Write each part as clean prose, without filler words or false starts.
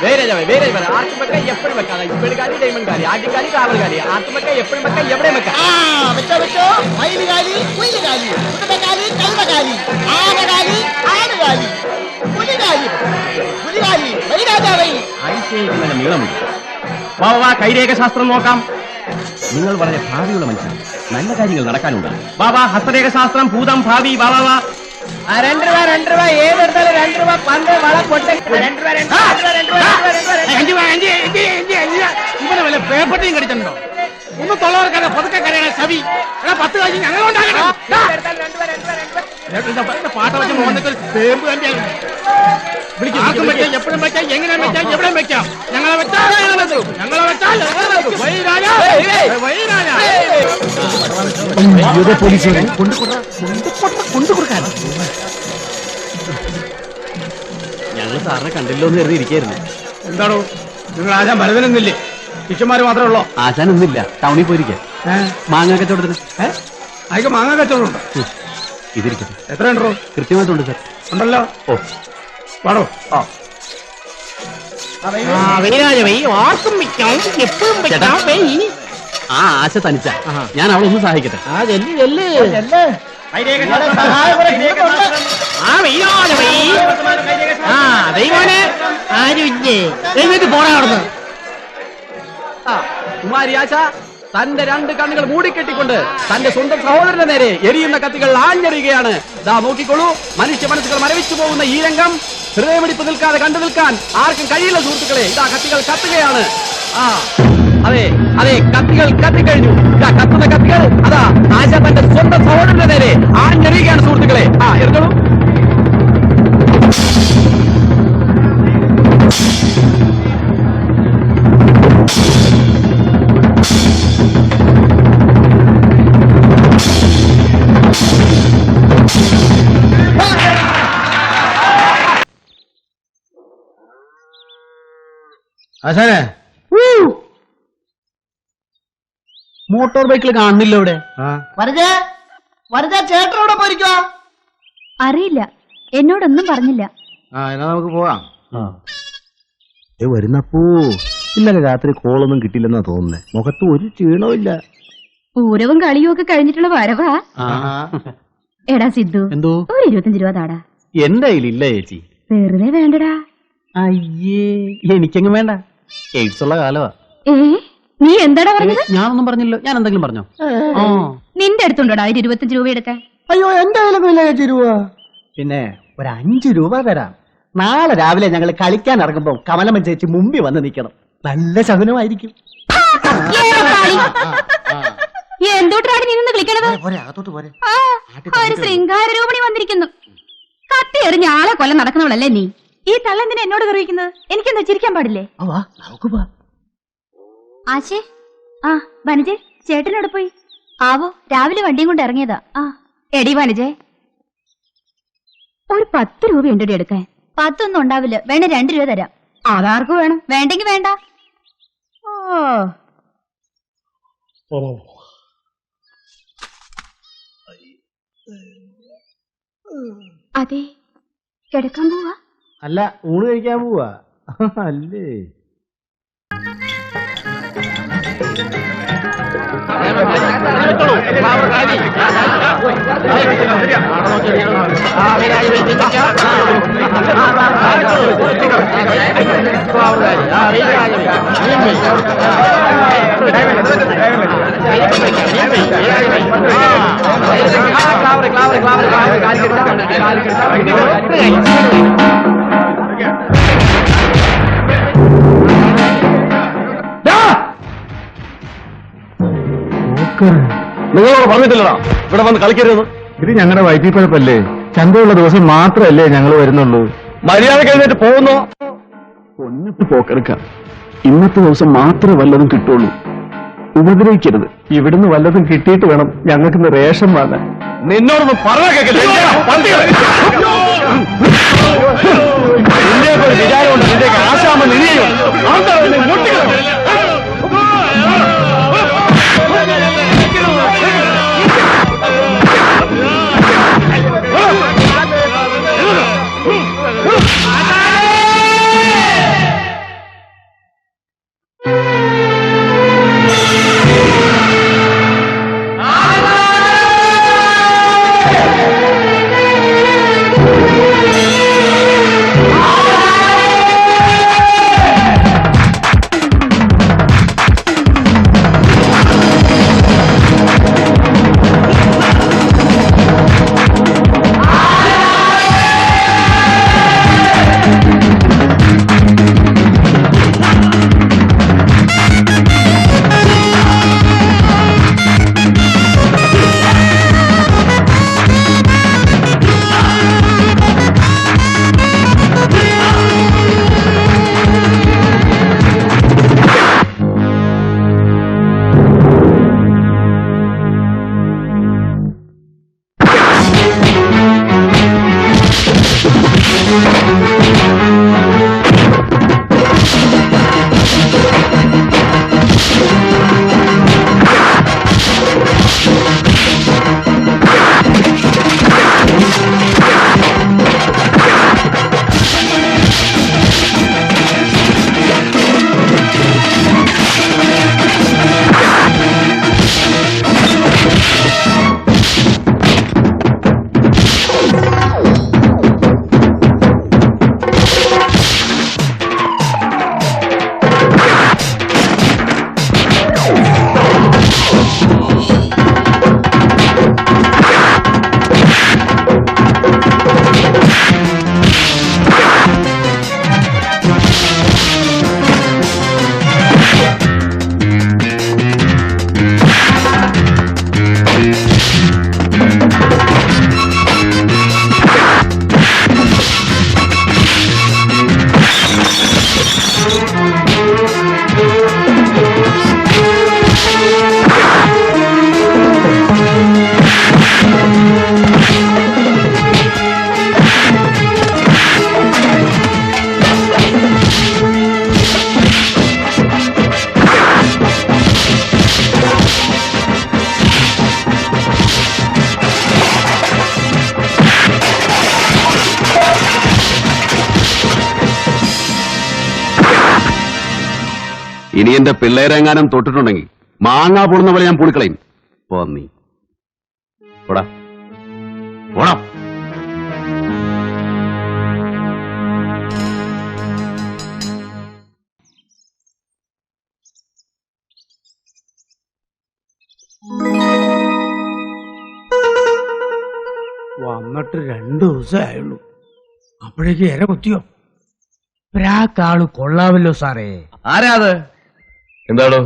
വേറെ ആർത്തുമക്ക എപ്പോഴും വെക്കാം. ഇപ്പോഴുകാരി ഡയമണ്ട്കാരി ആദ്യകാരി കാവൽകാരി ആർത്തുമക്ക എപ്പോഴും വെക്കാം, എവിടെ വെക്കാം. വെച്ചോ മയിലുകാലി കുയിലുകാലി കുടുംബകാലി കൽവകാലി ആനകാലി ആടുകാലി പുലികാലി പുലികാലി വൈരാജാവൈ. ആയിരത്തിന് നീളമുണ്ട്. വാ കൈരേഖ ശാസ്ത്രം നോക്കാം. നിങ്ങൾ വളരെ ഭാവിയുള്ള മനുഷ്യൻ, നല്ല കാര്യങ്ങൾ നടക്കാനുണ്ട്. വാ ഹസ്തരേഖ ശാസ്ത്രം ഭൂതം ഭാവി വാ. 2 രൂപ ഏതെടുത്താലും 2 രൂപ പണ്ട് വള പൊട്ടെ. 2 ഇവനെ വല്ല പേപ്പട്ടിയും കടിച്ചിട്ടുണ്ടോ? ഒന്ന് തൊള്ളവർക്കാതെ പതുക്കെ കരയണ സവി 10 കാശ് ഞങ്ങളുണ്ടാകണം. പാട്ട വെച്ച് മോന്നൊക്കെ പേമ്പ് തന്നെയാണ്. ആർക്കും വെക്കാം, എപ്പോഴും വെക്കാം, എങ്ങനെ വെക്കാം, എവിടെ വെക്കാം. ഞങ്ങളെ വെച്ചാൽ പോലീസുകാരെ കൊണ്ടുകൊടുക്കാൻ. ഞങ്ങൾ സാറിനെ കണ്ടില്ലോ എന്ന് കരുതി ഇരിക്കായിരുന്നു. എന്താണോ നിങ്ങൾ ആശാൻ ഭരതനൊന്നില്ലേ? ശിഷ്യന്മാര് മാത്രമേ ഉള്ളോ? ആശാനൊന്നില്ല, ടൗണിൽ പോയിരിക്കാം. മാങ്ങ കച്ചവടത്തിന്. അയക്ക് മാങ്ങ കച്ചവടമുണ്ടോ? ഇതിരിക്കട്ടെ. എത്ര ഉണ്ടോ? കൃത്യമായിട്ടുണ്ട് സാർ. ഉണ്ടല്ലോ. ഓ പാടോ. ആ ആശ തനിച്ച ഞാൻ അവളെ ഒന്ന് സഹായിക്കട്ടെ. കുമാരി ആശ തന്റെ 2 കണ്ണുകൾ മൂടിക്കെട്ടിക്കൊണ്ട് തന്റെ സ്വന്തം സഹോദരന്റെ നേരെ എരിയുന്ന കത്തികൾ ആഞ്ഞെറിയുകയാണ്. ദാ നോക്കിക്കോളൂ, മനുഷ്യ മനസ്സുകൾ മരവിച്ചു പോകുന്ന ഈ രംഗം ഹൃദയമിടിപ്പ് നിൽക്കാതെ കണ്ടു നിൽക്കാൻ ആർക്കും കഴിയില്ല സുഹൃത്തുക്കളെ. ഇതാ കത്തികൾ കത്തുകയാണ്. അതെ കത്തികൾ കത്തിക്കഴിഞ്ഞു. ഇതാ കത്തുന്ന കത്തികൾ അതാ ആശ തന്റെ സ്വന്തം സഹോദരന്റെ നേരെ ആഞ്ഞെറിയുകയാണ് സുഹൃത്തുക്കളെ. എറിഞ്ഞോളൂ. ആശാനെ മോട്ടോർ ബൈക്കിൽ കാണുന്നില്ല ഇവിടെ. ചേട്ടനോടെ പോയിരിക്കോ? അറിയില്ല, എന്നോടൊന്നും പറഞ്ഞില്ല. എന്നാ നമുക്ക് പോവാം. വരുന്നപ്പോ ഇന്നലെ രാത്രി കോളൊന്നും കിട്ടില്ലെന്നാ തോന്നുന്നേ. മുഖത്ത് ഒരു ക്ഷീണവും ഇല്ല. പൂരവും കളിയും ഒക്കെ കഴിഞ്ഞിട്ടുള്ള വരവാ. എടാ സിദ്ധു, എന്തോ ഒരു 25 രൂപ താടാ. എന്റെ കയ്യിലില്ല ചേച്ചി. വെറുതെ വേണ്ടടാ. അയ്യേ, എനിക്കെങ്ങും വേണ്ട. എയ്ഡ്സ് ഉള്ള കാലവാ. നീ എന്താടാ പറഞ്ഞത്? ഞാനൊന്നും പറഞ്ഞില്ലോ. ഞാൻ എന്തെങ്കിലും പറഞ്ഞോ? നിന്റെ അടുത്തുണ്ടോടാ 25 രൂപ എടുക്കാൻ? അയ്യോ എന്റെ കയ്യിലൊന്നുമില്ല ചേച്ചി രൂപ. പിന്നെ ഒരു 5 രൂപ തരാം. നാളെ രാവിലെ ഞങ്ങൾ കളിക്കാൻ ഇറങ്ങുമ്പോ കമലമ്മ ചേച്ചി മുമ്പിൽ വന്ന് നിൽക്കണം. നല്ല ശകുനമായിരിക്കും. എന്തോട്ടാണ് നീ നിന്ന് കളിക്കണത്? ഒരു ശൃംഗാര രൂപണി വന്നിരിക്കുന്നു. കത്തി എറിഞ്ഞ ആളെ കൊല്ലം നടക്കുന്നവളല്ലേ നീ? ഈ തള്ളെന്തിനാ എന്നോട് കറിയിക്കുന്നത്? എനിക്കെന്താ ചിരിക്കാൻ പാടില്ലേ? ആശേ, വനജെ ചേട്ടനോട് പോയി? ആവോ, രാവിലെ വണ്ടിയും കൊണ്ട് ഇറങ്ങിയതാ. എടി വനജെ, ഒരു 10 രൂപ ഉണ്ടടി എടുക്കാൻ. 10 ഒന്നും ഉണ്ടാവില്ല, വേണേ 2 രൂപ തരാം. അതാർക്ക് വേണം? വേണ്ടെങ്കി വേണ്ട. അതെ, കിടക്കാൻ പോവാ? അല്ല, ഊണ് കഴിക്കാൻ പോവാ. അല്ലേ നിങ്ങളോട് പറഞ്ഞിട്ടില്ലടാ ഇവിടെ വന്ന് കളിക്കരുത്. ഇത് ഞങ്ങളുടെ വൈദ്യുതിപ്പഴപ്പല്ലേ? ചന്തയുള്ള ദിവസം മാത്രമല്ലേ ഞങ്ങൾ വരുന്നുള്ളൂ. മര്യാദ കഴിഞ്ഞിട്ട് പോകുന്നോ? ഒന്നിട്ട് പോക്കെടുക്കാം. ഇന്നത്തെ ദിവസം മാത്രമേ വല്ലതും കിട്ടുള്ളൂ. ഉപദ്രവിക്കരുത്. ഇവിടുന്ന് വല്ലതും കിട്ടിയിട്ട് വേണം ഞങ്ങൾക്ക് റേഷൻ വാങ്ങാൻ. നിന്നോടൊന്നും പറഞ്ഞ കേൾക്കില്ല. വിചാരമുണ്ട് നിന്റെ ആശാമ നിന്നെയും ഇനി എന്റെ പിള്ളേരെങ്ങാനും തൊട്ടിട്ടുണ്ടെങ്കിൽ മാങ്ങാ പൊടുന്ന പോലെ ഞാൻ പൂളിക്കളയും. പോന്നീ പോടാ പോടാ. വന്നിട്ട് 2 ദിവസമായുള്ളൂ, അപ്പോഴേക്ക് ഇര കുത്തിയോ? പ്രാക്കാള് കൊള്ളാമല്ലോ സാറേ. ആരാ അത്? എന്താണോ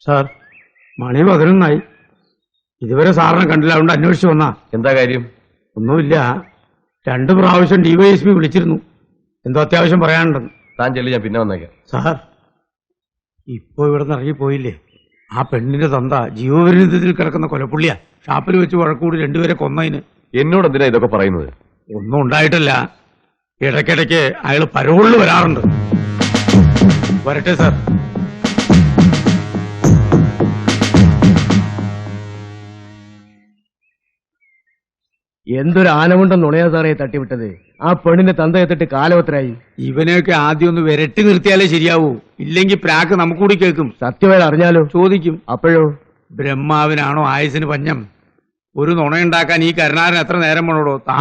സാർ, മണി 11 ഇതുവരെ സാറിനെ കണ്ടില്ല, അതുകൊണ്ട് അന്വേഷിച്ചു വന്നാ. എന്താ കാര്യം? ഒന്നുമില്ല, 2 പ്രാവശ്യം DYSP വിളിച്ചിരുന്നു, എന്തോ അത്യാവശ്യം പറയാനുണ്ടെന്ന്. താൻ ചെല്ലി, ഞാൻ പിന്നെ വന്നേക്കാം. സാർ, ഇപ്പൊ ഇവിടെ നിന്ന് ഇറങ്ങിപ്പോയില്ലേ ആ പെണ്ണിന്റെ തന്ത, ജീവപര്യന്തത്തിൽ കിടക്കുന്ന കൊലപ്പുള്ളിയാ. ഷാപ്പിൽ വെച്ച് വഴക്കൂടി 2 പേരെ കൊന്നതിന്. എന്നോട് എന്തിനാ ഇതൊക്കെ പറയുന്നത്? ഒന്നും ഉണ്ടായിട്ടല്ല, ഇടയ്ക്കിടയ്ക്ക് അയാൾ പരോളിൽ വരാറുണ്ട്. വരട്ടെ സാർ. എന്തൊരു ആനമുണ്ടെന്ന് നുണയാ സാറേ തട്ടിവിട്ടത്. ആ പെണ്ണിന്റെ തന്ത എത്തിട്ട് കാലവത്രായി. ഇവനെയൊക്കെ ആദ്യം ഒന്ന് വിരട്ടി നിർത്തിയാലേ ശരിയാവൂ, ഇല്ലെങ്കിൽ പ്രാക്ക് നമുക്കൂടി കേൾക്കും. സത്യമായി അറിഞ്ഞാലോ? ചോദിക്കും. അപ്പോഴോ? ബ്രഹ്മാവിനാണോ ആയുസിന് പഞ്ഞം? ഒരു നുണയുണ്ടാക്കാൻ ഈ കരുണാരൻ എത്ര നേരം വേണോടോ? താ